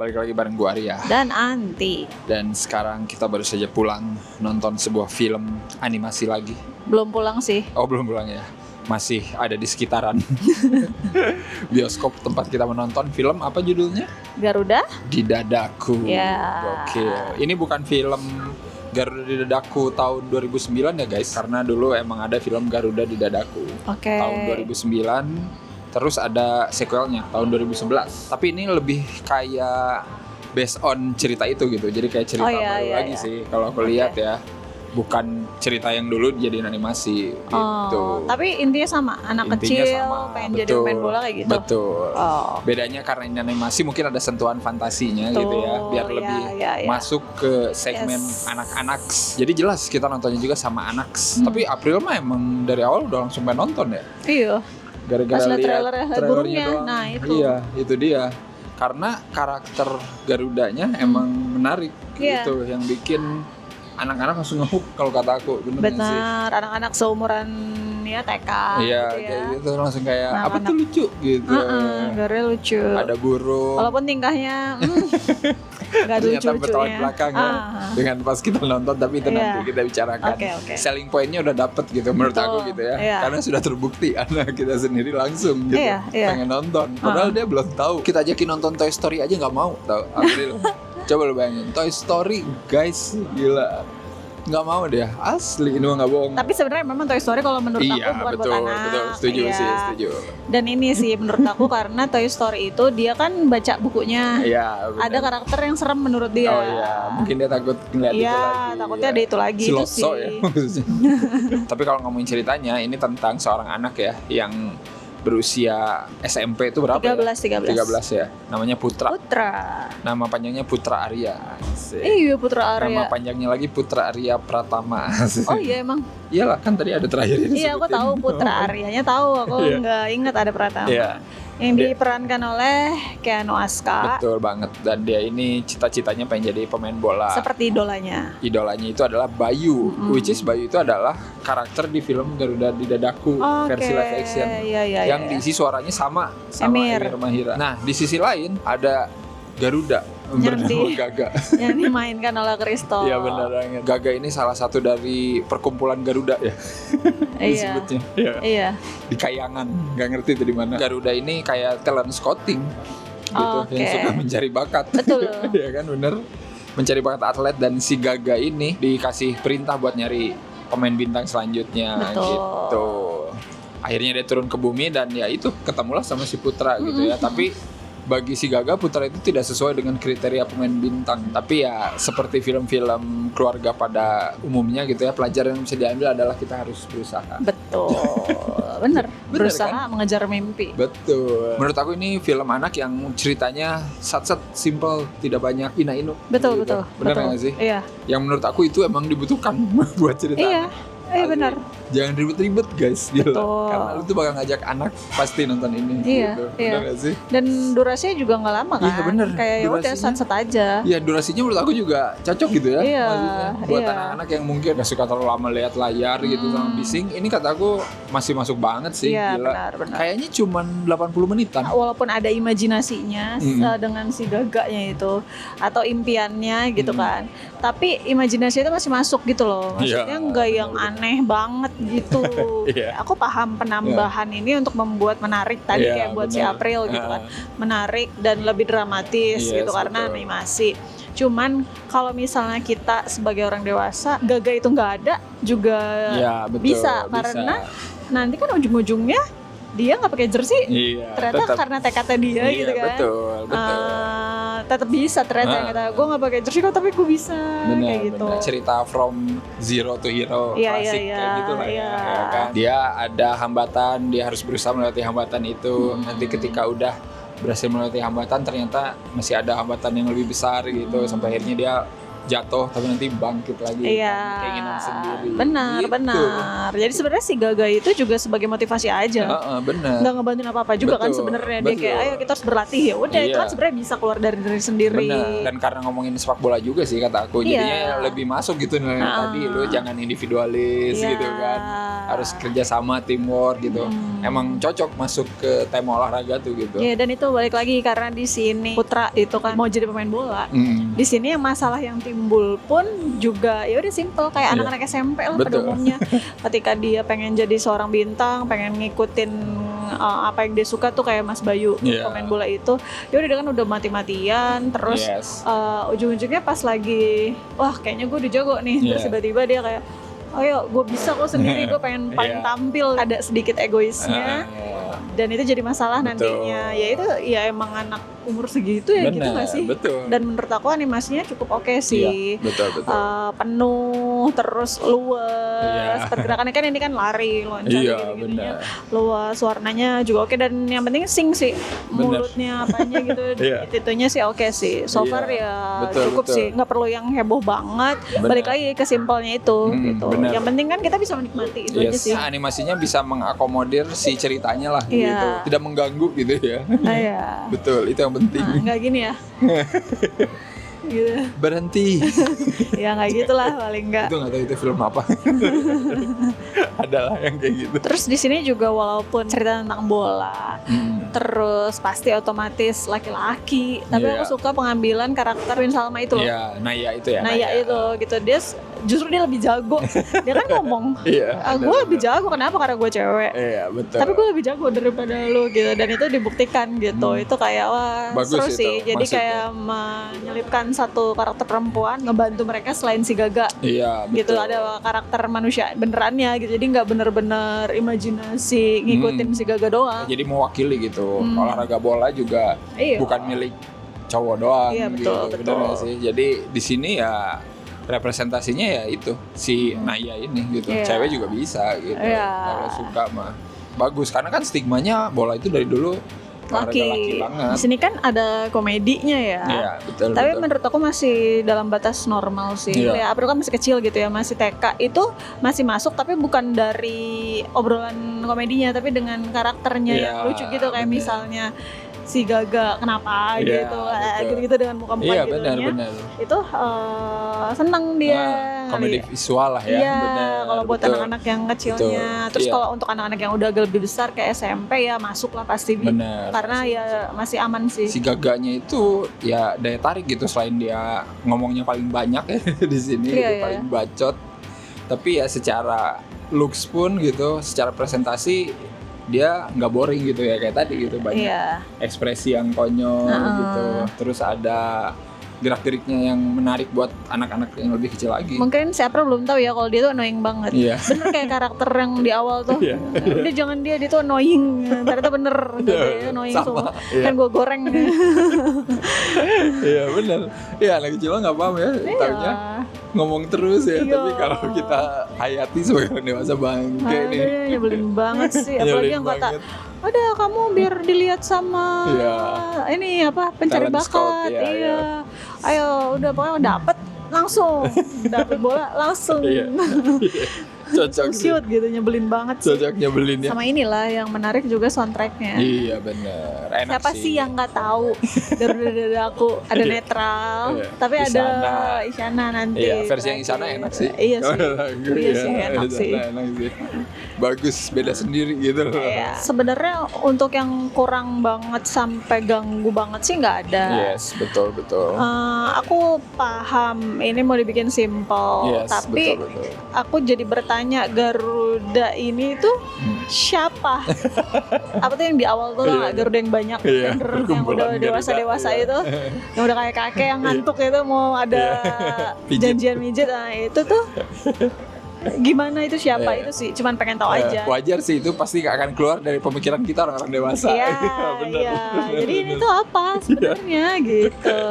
balik lagi bareng gue Arya dan Anti. Dan sekarang kita baru saja pulang nonton sebuah film animasi lagi. Belum pulang sih. Oh belum pulang ya, masih ada di sekitaran bioskop tempat kita menonton. Film apa judulnya? Garuda Di Dadaku. Ya. Oke, ini bukan film Garuda di Dadaku tahun 2009 ya guys, karena dulu emang ada film Garuda di Dadaku tahun 2009. Terus ada sequelnya tahun 2011. Tapi ini lebih kayak based on cerita itu gitu. Jadi kayak cerita baru lagi sih kalau aku lihat ya. Bukan cerita yang dulu dijadiin animasi gitu. Tapi intinya sama, anak kecil pengen jadi main bola kayak gitu. Betul. Bedanya karena ini animasi mungkin ada sentuhan fantasinya gitu ya, biar lebih masuk ke segmen anak-anak. Jadi jelas kita nontonnya juga sama anak. Tapi April mah emang dari awal udah langsung pengen nonton ya. Iya. Gara-gara lihat trailernya doang. Nah iya, itu dia. Karena karakter Garudanya emang menarik gitu, yang bikin anak-anak langsung ngehook kalau kata aku. Bener sih? Anak-anak seumuran ya TK iya, gitu ya. kayak gitu langsung kayak apa tuh lucu gitu. Gara lucu. Ada burung. Walaupun tingkahnya gak ada lucu-lucunya. Bertolak belakang ya. Dengan pas kita nonton, tapi itu nanti kita bicarakan. Selling point-nya udah dapet gitu menurut aku gitu ya. Karena sudah terbukti anak kita sendiri langsung gitu pengen nonton. Padahal dia belum tahu. Kita ajakin nonton Toy Story aja gak mau tahu. April. Coba lu bayangin Toy Story guys, gila. Nggak mau dia, asli ini mah nggak bohong. Tapi sebenarnya memang Toy Story kalau menurut aku bukan buat anak. Betul, setuju sih, setuju. Dan ini sih menurut aku karena Toy Story itu dia kan baca bukunya. Iya. Ada karakter yang serem menurut dia. Oh iya, mungkin dia takut ngeliat itu lagi. Iya, takutnya ada itu lagi. Siloso ya maksudnya. Tapi kalau ngomongin ceritanya, ini tentang seorang anak ya yang berusia SMP itu berapa 13 ya. Namanya Putra. Nama panjangnya Putra Arya. Iya, Putra Arya. Nama panjangnya lagi Putra Arya Pratama. Oh iya emang. Iyalah kan tadi ada terakhir ini. Iya, aku tahu Putra Aryanya tahu. Aku nggak ingat ada Pratama. Iya. Yang diperankan oleh Keanu Aska. Betul banget. Dan dia ini cita-citanya pengen jadi pemain bola. Seperti idolanya. Idolanya itu adalah Bayu. Which is Bayu itu adalah karakter di film Garuda di Dadaku versi live action. Yang diisi suaranya sama Emir Mahira. Nah di sisi lain ada Garuda bernama Gaga yang dimainkan oleh Kristo. Iya benar banget. Gaga ini salah satu dari perkumpulan Garuda ya. Disebutnya. Iya. Di Kayangan, nggak ngerti itu di mana. Garuda ini kayak talent scouting gitu, yang suka mencari bakat. Betul. Iya kan bener. Mencari bakat atlet, dan si Gaga ini dikasih perintah buat nyari pemain bintang selanjutnya. Betul. Gitu. Akhirnya dia turun ke bumi dan ya itu ketemulah sama si Putra gitu ya. Tapi bagi si Gaga, Putra itu tidak sesuai dengan kriteria pemain bintang. Tapi ya seperti film-film keluarga pada umumnya gitu ya, pelajaran yang bisa diambil adalah kita harus berusaha. Betul. Bener berusaha kan? Mengejar mimpi. Betul. Menurut aku ini film anak yang ceritanya sat-sat, simple, tidak banyak ina-inu. Betul. Bener nggak sih? Iya. Yang menurut aku itu emang dibutuhkan buat cerita anak. Iya benar. Jangan ribet-ribet guys, gila. Karena lu tuh bakal ngajak anak pasti nonton ini. Iya, gitu. Benar gak sih? Dan durasinya juga nggak lama kan? Iya benar. Kayak ya udah sat-sat aja. Iya, durasinya menurut aku juga cocok gitu ya. Iya. Maksudnya buat anak-anak yang mungkin gak suka terlalu lama lihat layar gitu sama bising. Ini kata aku masih masuk banget sih. Iya, gila. benar. Kayaknya cuma 80 menitan. Walaupun ada imajinasinya dengan si Gaganya itu atau impiannya gitu kan. Tapi imajinasi itu masih masuk gitu loh. Maksudnya nggak yang aneh banget gitu. Aku paham penambahan ini untuk membuat menarik tadi kayak buat si April gitu kan. Menarik dan lebih dramatis gitu karena animasi. Cuman kalau misalnya kita sebagai orang dewasa, Gaga itu nggak ada juga bisa karena nanti kan ujung-ujungnya dia nggak pakai jersey, ternyata karena tekadnya dia gitu kan. Betul. Tetap bisa ternyata kata gue nggak pakai jersey kok tapi gue bisa kayak gitu. Cerita from zero to hero klasik kayak gitu lah ya kan. Dia ada hambatan, dia harus berusaha melewati hambatan itu. Nanti ketika udah berhasil melewati hambatan, ternyata masih ada hambatan yang lebih besar gitu, sampai akhirnya dia jatuh tapi nanti bangkit lagi keinginan sendiri. Benar. Jadi sebenarnya si Gaga itu juga sebagai motivasi aja. Benar. Nggak ngebantuin apa-apa juga kan sebenarnya. Dia kayak ayo kita harus berlatih ya. Udah itu kan sebenarnya bisa keluar dari diri sendiri. Benar. Dan karena ngomongin sepak bola juga sih kata aku, jadinya lebih masuk gitu tadi lu jangan individualis gitu kan. harus kerjasama, teamwork gitu. Emang cocok masuk ke tema olahraga tuh gitu. Iya, dan itu balik lagi karena di sini Putra itu kan mau jadi pemain bola. Di sini yang masalah yang timbul pun juga ya udah simple kayak anak-anak SMP lah pada umumnya. Ketika dia pengen jadi seorang bintang, pengen ngikutin apa yang dia suka tuh kayak Mas Bayu pemain bola itu, ya udah dia kan udah mati-matian terus ujung-ujungnya pas lagi wah kayaknya gue udah jago nih, terus tiba-tiba dia kayak ayo gue bisa kok sendiri, gue pengen paling tampil, ada sedikit egoisnya dan itu jadi masalah nantinya. Ya itu ya emang anak umur segitu ya. Bener, gitu gak sih? Betul. Dan menurut aku animasinya cukup oke sih. Betul. Penuh terus luas, pergerakannya kan ini kan lari, loncat gitu-gitunya luas, warnanya juga oke, dan yang penting sing sih, mulutnya apanya gitu. Itunya sih oke sih. So far ya cukup sih, nggak perlu yang heboh banget. Balik lagi ke simpelnya itu gitu. Yang penting kan kita bisa menikmati itu aja sih. Animasinya bisa mengakomodir si ceritanya lah gitu. Tidak mengganggu gitu ya. Betul, itu yang penting. Nggak gini ya. Gitu. Berhenti. Ya nggak gitulah paling nggak. Itu nggak tahu itu film apa. Adalah yang kayak gitu. Terus di sini juga walaupun cerita tentang bola, terus pasti otomatis laki-laki, tapi aku suka pengambilan karakter Win Salma itu. Iya, Naya itu ya. Naya itu gitu, dia justru dia lebih jago. Dia kan ngomong, gue lebih jago, kenapa? Karena gue cewek. Iya betul. Tapi gue lebih jago daripada lu gitu, dan itu dibuktikan gitu. Itu kayak wah bagus seru sih. Jadi kayak menyelipkan satu karakter perempuan, ngebantu mereka selain si Gaga. Iya betul. Gitu ada karakter manusia benerannya gitu. Jadi nggak bener-bener imajinasi ngikutin si Gaga doang. Jadi mewakili gitu. Olahraga bola juga bukan milik cowok doang. Iya betul. Bener gak sih? Jadi di sini ya representasinya ya itu si Naya ini gitu. Cewek juga bisa gitu. Kalau suka mah bagus, karena kan stigmanya bola itu dari dulu laki banget. Di sini kan ada komedinya ya. Iya, betul. Tapi menurut aku masih dalam batas normal sih. Ya, April kan masih kecil gitu ya, masih TK, itu masih masuk, tapi bukan dari obrolan komedinya, tapi dengan karakternya yang lucu gitu, kayak misalnya si Gaga kenapa gitu dengan muka-muka gitunya. Itu seneng dia. Komedi visual lah ya. Iya, kalau buat anak-anak yang kecilnya. Terus kalau untuk anak-anak yang udah agak lebih besar kayak SMP ya masuk lah pasti. Karena ya masih aman sih. Si Gaganya itu ya daya tarik gitu, selain dia ngomongnya paling banyak ya di sini, paling bacot. Tapi ya secara looks pun gitu, secara presentasi dia nggak boring gitu ya, kayak tadi gitu, banyak ekspresi yang konyol gitu, terus ada gerak-geriknya yang menarik buat anak-anak yang lebih kecil lagi. Mungkin siapa belum tahu ya kalau dia tuh annoying banget. Bener kayak karakter yang di awal tuh. Udah jangan dia tuh annoying. Ternyata bener dia annoying semua. Kan gue goreng. Iya bener. Iya anak kecil nggak paham ya. Taunya ngomong terus ya. Tapi kalau kita hayati sebagai orang dewasa bangke nih. Nyebelin banget sih. Apalagi yang kata, udah kamu biar dilihat sama ini apa pencari talent bakat. Ayo udah pokoknya dapet langsung dapet bola langsung. Cocok sih. Shoot gitu, nyebelin banget sih. Cocok nyebelin ya. Sama inilah yang menarik juga soundtracknya. Iya benar. Enak siapa sih yang nggak tahu dari aku ada netral, tapi Isyana. Ada Isyana nanti. Iya, versi yang Isyana enak sih. Iya sih. Iya sih enak sih. Bagus, beda sendiri gitu. Iya. Sebenarnya untuk yang kurang banget sampai ganggu banget sih nggak ada. Yes, betul. Aku paham ini mau dibikin simple, tapi betul. Aku jadi bertanya Garuda ini tuh siapa? Apa tuh yang di awal tuh Garuda yang banyak, yang udah dewasa itu, yang udah kayak kakek yang ngantuk itu mau ada janjian mijet, nah itu tuh. Gimana itu siapa itu sih? Cuman pengen tahu aja. Wajar sih, itu pasti gak akan keluar dari pemikiran kita orang-orang dewasa. Iya. Jadi ini tuh apa sebenarnya gitu.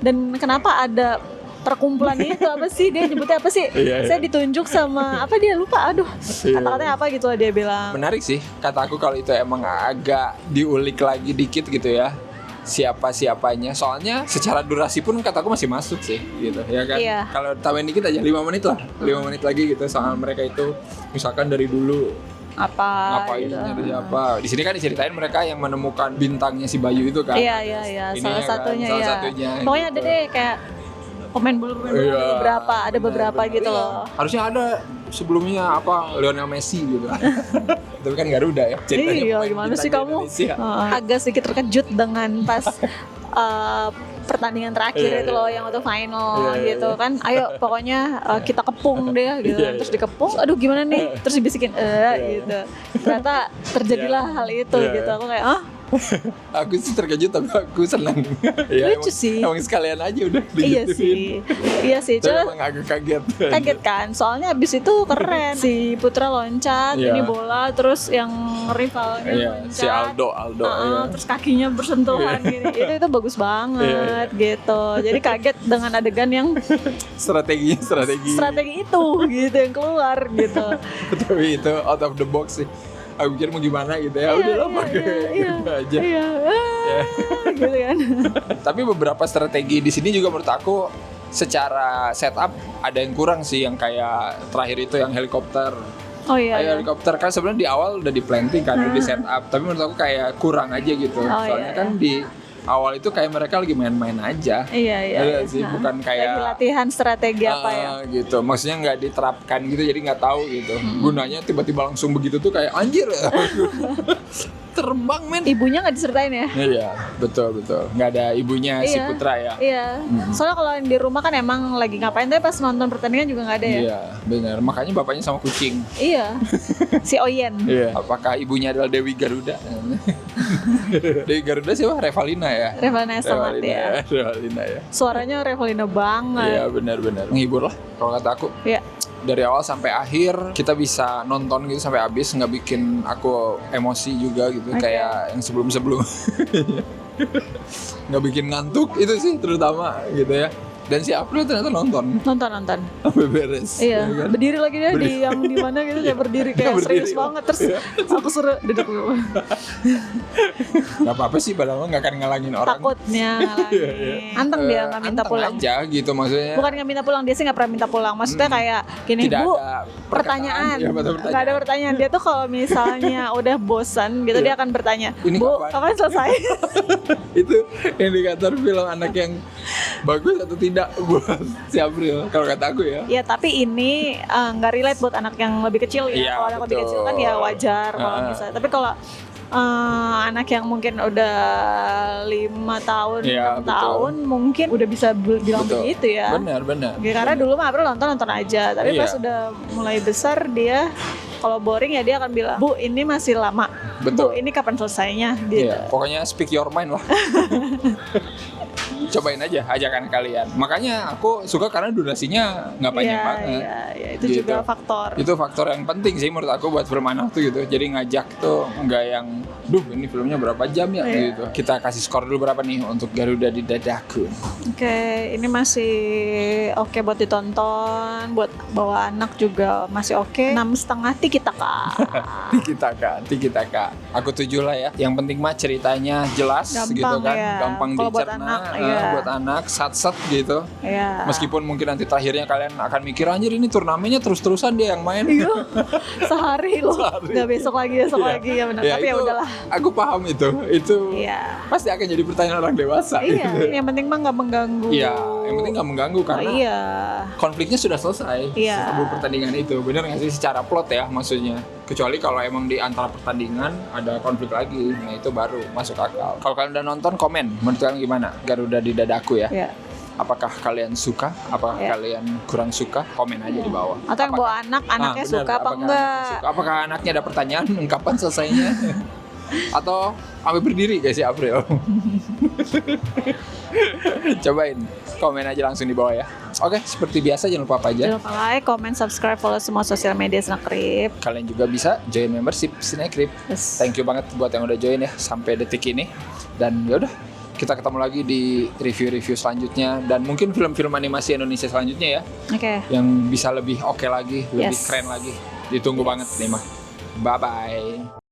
Dan kenapa ada perkumpulan itu apa sih, dia nyebutnya apa sih? Saya ditunjuk sama apa, dia lupa, aduh kata-katanya apa gitu dia bilang. Menarik sih, kata aku kalau itu emang agak diulik lagi dikit gitu ya, siapa-siapanya. Soalnya secara durasi pun kataku masih masuk sih gitu ya kan. Kalau tambahin dikit aja 5 menit lah, 5 menit lagi gitu, soal mereka itu misalkan dari dulu ngapain gitu. Nyari siapa. Di sini kan diceritain mereka yang menemukan bintangnya si Bayu itu kan. Iya. Salah satunya. Pokoknya ada deh kayak Ada beberapa gitu loh. Harusnya ada sebelumnya Lionel Messi gitu. Tapi kan Garuda ya. Iya, gimana sih kamu? Agak sedikit terkejut dengan pas pertandingan terakhir itu loh, yang waktu final gitu kan. Ayo pokoknya kita kepung deh gitu. Terus dikepung, aduh gimana nih? Terus dibisikin gitu. Ternyata terjadilah hal itu gitu. Aku kayak aku sih terkejut tapi aku senang. Lucu sih. Emang sekalian aja udah digituin. Iya sih. Tapi emang agak kaget. Kaget kan, soalnya abis itu keren. Si Putra loncat, ini bola, terus yang rivalnya loncat. Si Aldo. Terus kakinya bersentuhan gini. Itu bagus banget gitu. Jadi kaget dengan adegan yang strategi itu gitu yang keluar gitu. Tapi itu out of the box sih. Aku pikir mau gimana gitu ya, udah pakai gitu aja. Gitu kan. Tapi beberapa strategi di sini juga menurut aku secara setup ada yang kurang sih, yang kayak terakhir itu yang helikopter. Helikopter kan sebenarnya di awal udah di planting kan, udah di setup, tapi menurut aku kayak kurang aja gitu. Soalnya kan di awal itu kayak mereka lagi main-main aja. Iya sih, bukan kayak lagi latihan strategi apa ya gitu. Maksudnya nggak diterapkan gitu, jadi nggak tahu gitu. Gunanya tiba-tiba langsung begitu tuh kayak anjir. Terbang men. Ibunya nggak disertain ya? Iya, betul. Nggak ada ibunya si Putra ya. Iya. Soalnya kalau di rumah kan emang lagi ngapain, tapi pas nonton pertandingan juga nggak ada ya. Iya, benar. Makanya bapaknya sama kucing. Iya. Si Oyen. Iya. Apakah ibunya adalah Dewi Garuda? Dewi Garuda siapa? Revalina ya. Revalina ya. Revalina ya. Suaranya Revalina banget. Iya, benar. Menghibur lah kalau kata aku. Iya. Dari awal sampai akhir kita bisa nonton gitu sampai habis, nggak bikin aku emosi juga gitu kayak yang sebelum nggak bikin ngantuk itu sih terutama gitu ya. Dan si April ternyata nonton sampai beres. Iya, kan? Berdiri lagi dia di yang di mana gitu, kayak berdiri kayak serius banget. Terus aku suruh duduk dulu. Gak apa-apa sih, padahal nggak akan ngalangin orang. Takutnya ngalangin. Anteng dia nggak minta pulang. Aja gitu maksudnya. Bukan nggak minta pulang, dia sih nggak pernah minta pulang. Maksudnya kayak gini, tidak Bu, ada pertanyaan. Nggak ada pertanyaan. Dia tuh kalau misalnya udah bosan gitu, dia akan bertanya, Bu, kapan selesai? Itu indikator film anak yang bagus atau tidak buat si April kalau kata aku ya. Ya tapi ini nggak relate buat anak yang lebih kecil ya. Kalau anak lebih kecil kan ya wajar kalau bisa. Tapi kalau anak yang mungkin udah 5 tahun, 6 tahun mungkin udah bisa bilang begitu ya. Benar. Karena dulu mah April nonton aja. Tapi pas udah mulai besar dia kalau boring ya dia akan bilang, Bu ini masih lama. Betul. Bu ini kapan selesainya gitu. Pokoknya speak your mind lah. Cobain aja ajakan kalian. Makanya aku suka karena durasinya nggak panjang banget. Iya, itu gitu. Juga faktor. Itu faktor yang penting sih menurut aku buat film anak tuh gitu. Jadi ngajak tuh nggak yang, ini filmnya berapa jam ya gitu. Kita kasih skor dulu berapa nih untuk Garuda di Dadaku. Oke, ini masih oke buat ditonton, buat bawa anak juga masih oke. 6,5 Tiki taka. Aku 7 lah ya. Yang penting mah ceritanya jelas gampang, gitu kan, gampang dicerna. Buat anak, buat anak sat-sat gitu. Meskipun mungkin nanti terakhirnya kalian akan mikir anjir ini turnamennya terus-terusan dia yang main. Sehari loh. Nggak besok lagi ya benar. Tapi ya udahlah. Aku paham itu pasti akan jadi pertanyaan orang dewasa. Yang penting mah nggak mengganggu. Iya, yang penting nggak mengganggu karena konfliknya sudah selesai. Sebelum pertandingan itu, benar nggak sih secara plot ya maksudnya. Kecuali kalau emang di antara pertandingan ada konflik lagi, nah itu baru masuk akal. Kalau kalian udah nonton, komen menurut kalian gimana Garuda di Dadaku ya? Apakah kalian suka? Apakah kalian kurang suka? Komen aja di bawah. Atau yang bawa anaknya suka apa enggak? Apakah anaknya ada pertanyaan kapan selesainya? Atau sampai berdiri guys si April? Cobain, komen aja langsung di bawah ya. Oke, seperti biasa jangan lupa apa aja? Jangan lupa like, comment, subscribe, follow semua sosial media Snakrip. Kalian juga bisa join membership Snakrip. Thank you banget buat yang udah join ya sampai detik ini. Dan yaudah, kita ketemu lagi di review-review selanjutnya dan mungkin film-film animasi Indonesia selanjutnya ya. Yang bisa lebih oke lagi, lebih keren lagi. Ditunggu banget nih mah. Bye bye.